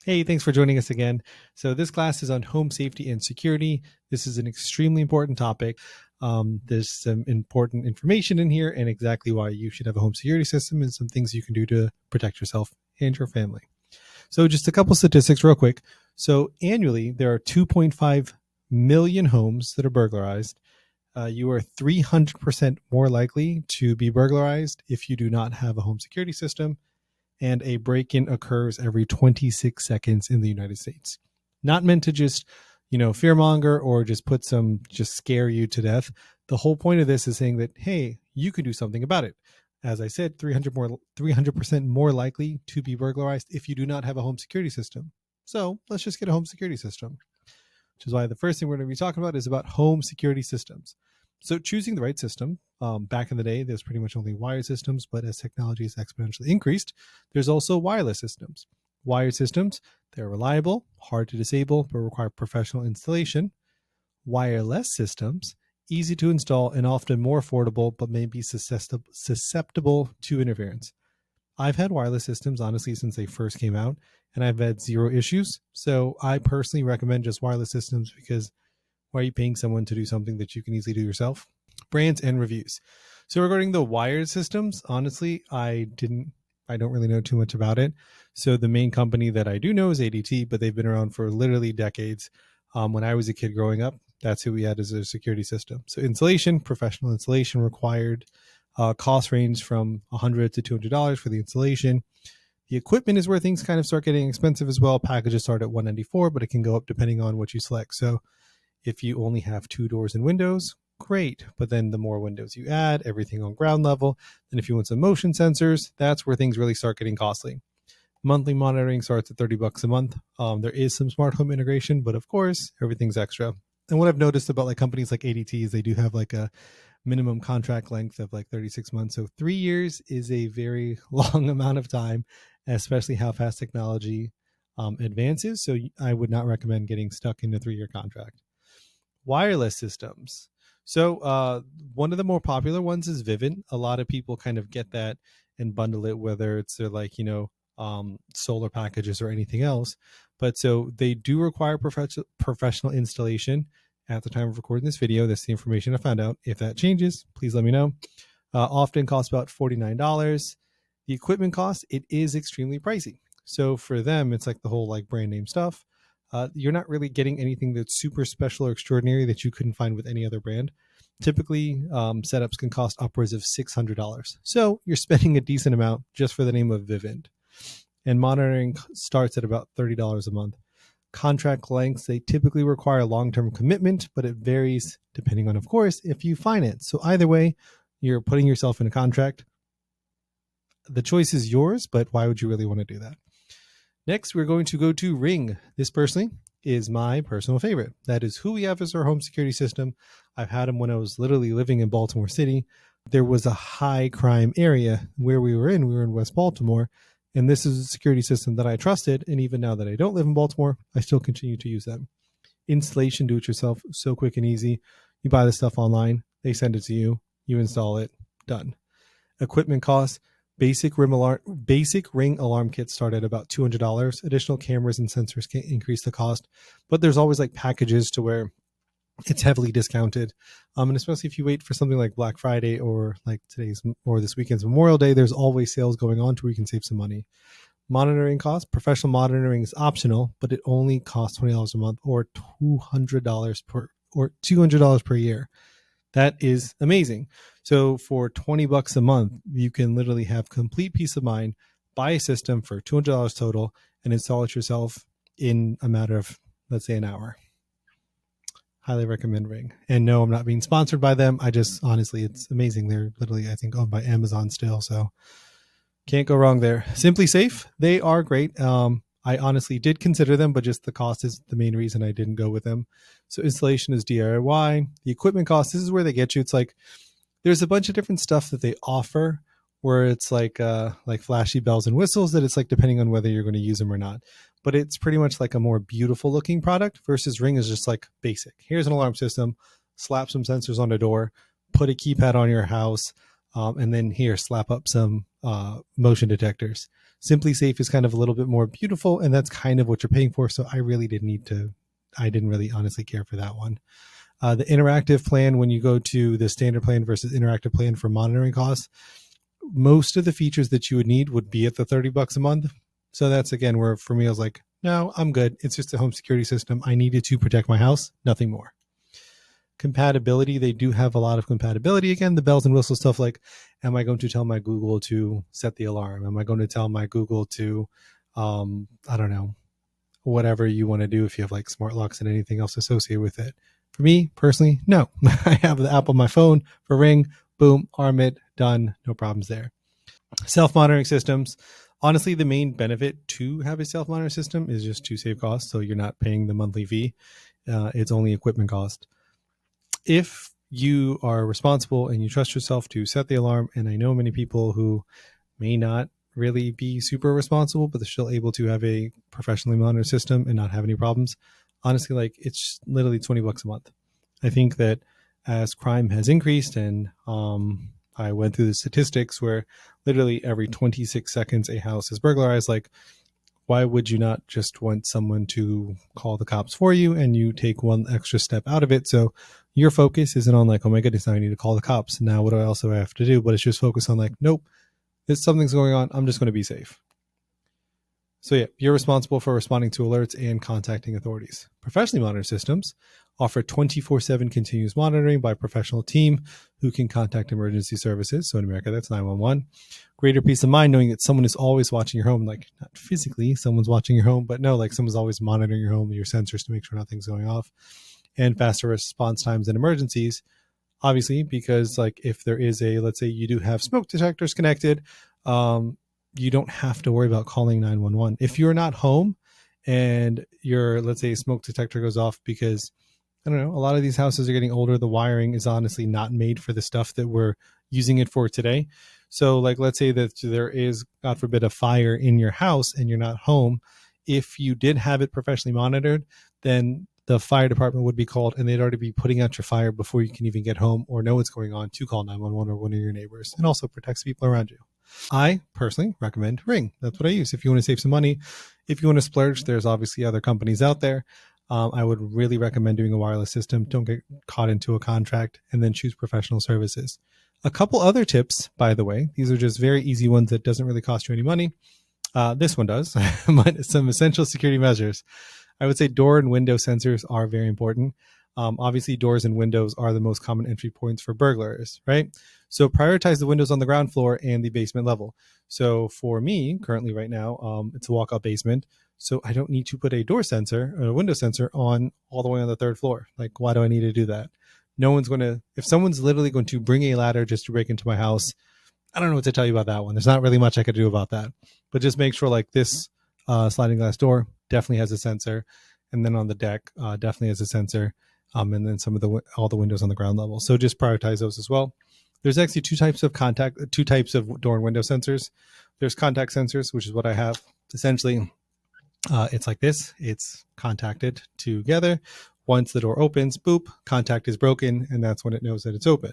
Hey, thanks for joining us again. So, this class is on home safety and security. This is an extremely important topic. There's some important information in here and exactly why you should have a home security system and some things you can do to protect yourself and your family. So, just a couple statistics, real quick. So, annually, there are 2.5 million homes that are burglarized. You are 300% more likely to be burglarized if you do not have a home security system, and a break in occurs every 26 seconds in the United States. Not meant to just, fearmonger or just scare you to death. The whole point of this is saying that, hey, you can do something about it. As I said, 300% more likely to be burglarized if you do not have a home security system. So let's just get a home security system, which is why the first thing we're going to be talking about is about home security systems. So choosing the right system. Back in the day, there's pretty much only wired systems, but as technology has exponentially increased, there's also wireless systems. Wired systems, they're reliable, hard to disable, but require professional installation. Wireless systems, easy to install and often more affordable, but may be susceptible to interference. I've had wireless systems, honestly, since they first came out, and I've had zero issues. So I personally recommend just wireless systems because why are you paying someone to do something that you can easily do yourself? Brands and reviews. So regarding the wired systems, honestly, I don't really know too much about it. So the main company that I do know is ADT, but they've been around for literally decades. When I was a kid growing up, that's who we had as a security system. So installation, professional installation required. Cost range from $100 to $200 for the installation. The equipment is where things kind of start getting expensive as well. Packages start at $194, but it can go up depending on what you select. So if you only have 2 doors and windows, great. But then the more windows you add, everything on ground level. Then if you want some motion sensors, that's where things really start getting costly. Monthly monitoring starts at $30 a month. There is some smart home integration, but of course, everything's extra. And what I've noticed about like companies like ADT is they do have like a minimum contract length of like 36 months. So 3 years is a very long amount of time, especially how fast technology advances. So I would not recommend getting stuck in a 3-year contract. Wireless systems. So one of the more popular ones is Vivint. A lot of people kind of get that and bundle it, whether it's their solar packages or anything else. But so they do require professional installation. At the time of recording this video, that's the information I found out. If that changes, please let me know. Often costs about $49. The equipment cost, it is extremely pricey. So for them, it's like the whole like brand name stuff. You're not really getting anything that's super special or extraordinary that you couldn't find with any other brand. Typically, setups can cost upwards of $600. So you're spending a decent amount just for the name of Vivint. And monitoring starts at about $30 a month. Contract lengths, they typically require long-term commitment, but it varies depending on, of course, if you finance. So either way, you're putting yourself in a contract. The choice is yours, but why would you really want to do that? Next, we're going to go to Ring. This personally is my personal favorite. That is who we have as our home security system. I've had them when I was literally living in Baltimore City. There was a high crime area where we were in. We were in West Baltimore. And this is a security system that I trusted. And even now that I don't live in Baltimore, I still continue to use them. Installation, do it yourself, so quick and easy. You buy the stuff online, they send it to you, you install it, done. Equipment costs, basic ring alarm kits start at about $200. Additional cameras and sensors can increase the cost, but there's always like packages to where it's heavily discounted. And especially if you wait for something like Black Friday or like today's or this weekend's Memorial Day, there's always sales going on to where you can save some money. Monitoring costs, professional monitoring is optional, but it only costs $20 a month or $200 per year. That is amazing. So for $20 a month, you can literally have complete peace of mind, buy a system for $200 total, and install it yourself in a matter of, let's say, an hour. Highly recommend Ring. And no, I'm not being sponsored by them. I just, honestly, it's amazing. They're literally, I think, owned by Amazon still. So can't go wrong there. Simply Safe, they are great. I honestly did consider them, but just the cost is the main reason I didn't go with them. So installation is DIY. The equipment cost, this is where they get you. It's like there's a bunch of different stuff that they offer where it's like flashy bells and whistles that it's like depending on whether you're going to use them or not. But it's pretty much like a more beautiful looking product versus Ring is just like basic. Here's an alarm system, slap some sensors on the door, put a keypad on your house, and then here slap up some motion detectors. Simply Safe is kind of a little bit more beautiful, and that's kind of what you're paying for. So I didn't really honestly care for that one. The interactive plan, when you go to the standard plan versus interactive plan for monitoring costs, most of the features that you would need would be at the $30 a month. So that's again where for me, I was like, no, I'm good. It's just a home security system. I needed to protect my house, nothing more. Compatibility, they do have a lot of compatibility. Again, the bells and whistles stuff like, am I going to tell my Google to set the alarm? Am I going to tell my Google to, I don't know, whatever you want to do if you have like smart locks and anything else associated with it. For me personally, no. I have the app on my phone for Ring, boom, arm it, done, no problems there. Self-monitoring systems. Honestly, the main benefit to have a self-monitoring system is just to save costs. So you're not paying the monthly fee. It's only equipment cost. If you are responsible and you trust yourself to set the alarm, and I know many people who may not really be super responsible, but they're still able to have a professionally monitored system and not have any problems. Honestly, like it's literally $20 a month. I think that as crime has increased, and I went through the statistics where literally every 26 seconds a house is burglarized. Like, why would you not just want someone to call the cops for you and you take one extra step out of it? So your focus isn't on like, oh my goodness, now I need to call the cops. Now what do I also have to do? But it's just focused on like, nope, if something's going on, I'm just going to be safe. So yeah, you're responsible for responding to alerts and contacting authorities. Professionally monitored systems offer 24/7 continuous monitoring by a professional team who can contact emergency services. So in America, that's 911. Greater peace of mind knowing that someone is always watching your home, like not physically someone's watching your home, but no, like someone's always monitoring your home and your sensors to make sure nothing's going off. And faster response times in emergencies, obviously, because like if there is let's say you do have smoke detectors connected, you don't have to worry about calling 911. If you're not home and let's say a smoke detector goes off because, I don't know, a lot of these houses are getting older. The wiring is honestly not made for the stuff that we're using it for today. So like, let's say that there is, God forbid, a fire in your house and you're not home. If you did have it professionally monitored, then the fire department would be called and they'd already be putting out your fire before you can even get home or know what's going on to call 911 or one of your neighbors, and also protects people around you. I personally recommend Ring. That's what I use. If you want to save some money, if you want to splurge, there's obviously other companies out there. I would really recommend doing a wireless system. Don't get caught into a contract, and then choose professional services. A couple other tips, by the way, these are just very easy ones that doesn't really cost you any money. This one does, but some essential security measures. I would say door and window sensors are very important. Obviously, doors and windows are the most common entry points for burglars, right? So prioritize the windows on the ground floor and the basement level. So for me, currently right now, it's a walkout basement. So I don't need to put a door sensor or a window sensor on all the way on the third floor. Like, why do I need to do that? No one's going to, if someone's literally going to bring a ladder just to break into my house, I don't know what to tell you about that one. There's not really much I could do about that. But just make sure like this sliding glass door definitely has a sensor. And then on the deck, definitely has a sensor. And then all the windows on the ground level. So just prioritize those as well. There's actually two types of door and window sensors. There's contact sensors, which is what I have. Essentially, it's like this. It's contacted together. Once the door opens, boop, contact is broken, and that's when it knows that it's open.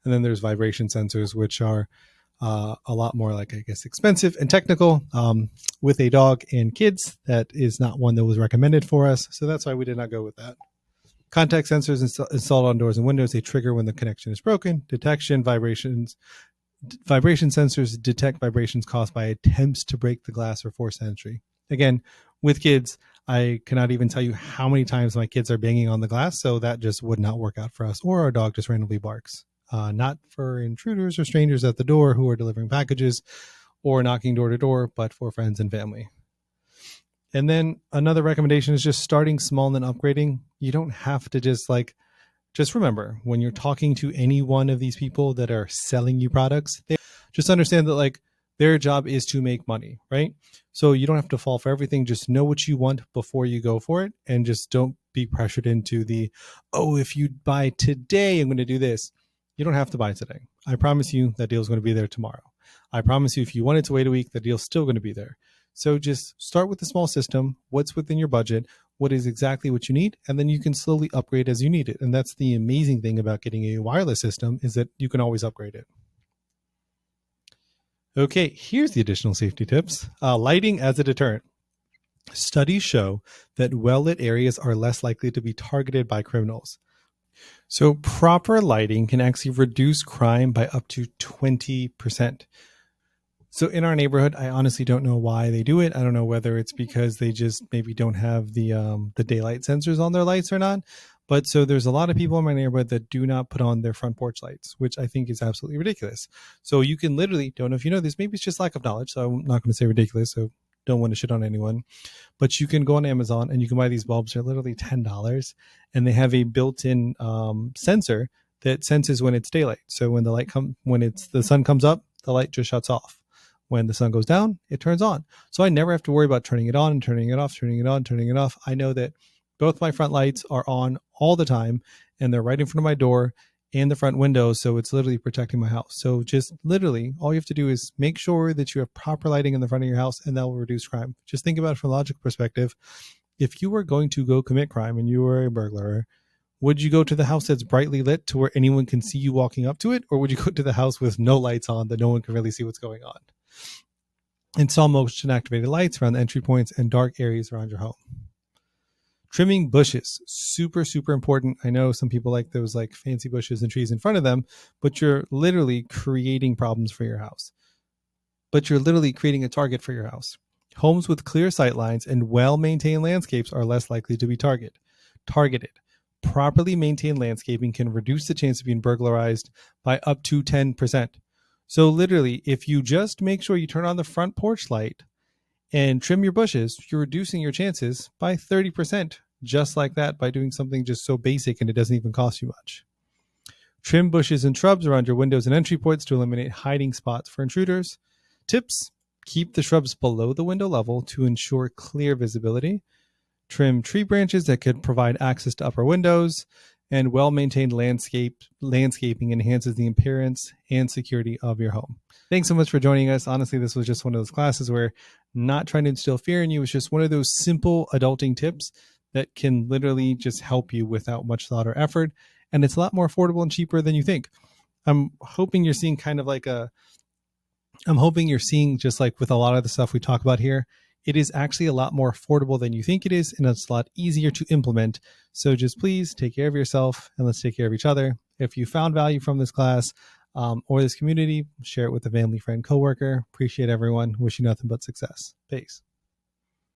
And then there's vibration sensors, which are a lot more like, I guess, expensive and technical. With a dog and kids, that is not one that was recommended for us. So that's why we did not go with that. Contact sensors installed on doors and windows, they trigger when the connection is broken. Detection, vibrations. Vibration sensors detect vibrations caused by attempts to break the glass or force entry. Again, with kids, I cannot even tell you how many times my kids are banging on the glass, so that just would not work out for us. Or our dog just randomly barks. Not for intruders or strangers at the door who are delivering packages or knocking door to door, but for friends and family. And then another recommendation is just starting small and then upgrading. You don't have to just remember when you're talking to any one of these people that are selling you products, just understand that like their job is to make money, right? So you don't have to fall for everything. Just know what you want before you go for it, and just don't be pressured into if you buy today, I'm going to do this. You don't have to buy today. I promise you that deal's going to be there tomorrow. I promise you if you wanted to wait a week, the deal's still going to be there. So just start with a small system, what's within your budget, what is exactly what you need, and then you can slowly upgrade as you need it. And that's the amazing thing about getting a wireless system, is that you can always upgrade it. Okay, here's the additional safety tips. Lighting as a deterrent. Studies show that well-lit areas are less likely to be targeted by criminals. So proper lighting can actually reduce crime by up to 20%. So in our neighborhood, I honestly don't know why they do it. I don't know whether it's because they just maybe don't have the daylight sensors on their lights or not. But so there's a lot of people in my neighborhood that do not put on their front porch lights, which I think is absolutely ridiculous. So you can literally, don't know if you know this, maybe it's just lack of knowledge. So I'm not going to say ridiculous. So don't want to shit on anyone, but you can go on Amazon and you can buy these bulbs. They're literally $10, and they have a built-in sensor that senses when it's daylight. So when the sun comes up, the light just shuts off. When the sun goes down, it turns on. So I never have to worry about turning it on and turning it off, turning it on, turning it off. I know that both my front lights are on all the time, and they're right in front of my door and the front window. So it's literally protecting my house. So just literally all you have to do is make sure that you have proper lighting in the front of your house, and that will reduce crime. Just think about it from a logical perspective. If you were going to go commit crime and you were a burglar, would you go to the house that's brightly lit to where anyone can see you walking up to it? Or would you go to the house with no lights on that no one can really see what's going on? Install motion activated lights around the entry points and dark areas around your home. Trimming bushes, super, super important. I know some people like those like fancy bushes and trees in front of them, but you're literally creating problems for your house. But you're literally creating a target for your house. Homes with clear sightlines and well-maintained landscapes are less likely to be targeted. Properly maintained landscaping can reduce the chance of being burglarized by up to 10%. So literally, if you just make sure you turn on the front porch light and trim your bushes, you're reducing your chances by 30%, just like that, by doing something just so basic and it doesn't even cost you much. Trim bushes and shrubs around your windows and entry points to eliminate hiding spots for intruders. Tips: keep the shrubs below the window level to ensure clear visibility. Trim tree branches that could provide access to upper windows, and well-maintained landscaping enhances the appearance and security of your home. Thanks so much for joining us. Honestly, this was just one of those classes where not trying to instill fear in you. It's just one of those simple adulting tips that can literally just help you without much thought or effort. And it's a lot more affordable and cheaper than you think. I'm hoping you're seeing just like with a lot of the stuff we talk about here, it is actually a lot more affordable than you think it is, and it's a lot easier to implement. So just please take care of yourself, and let's take care of each other. If you found value from this class or this community, share it with a family, friend, coworker. Appreciate everyone. Wish you nothing but success. Peace.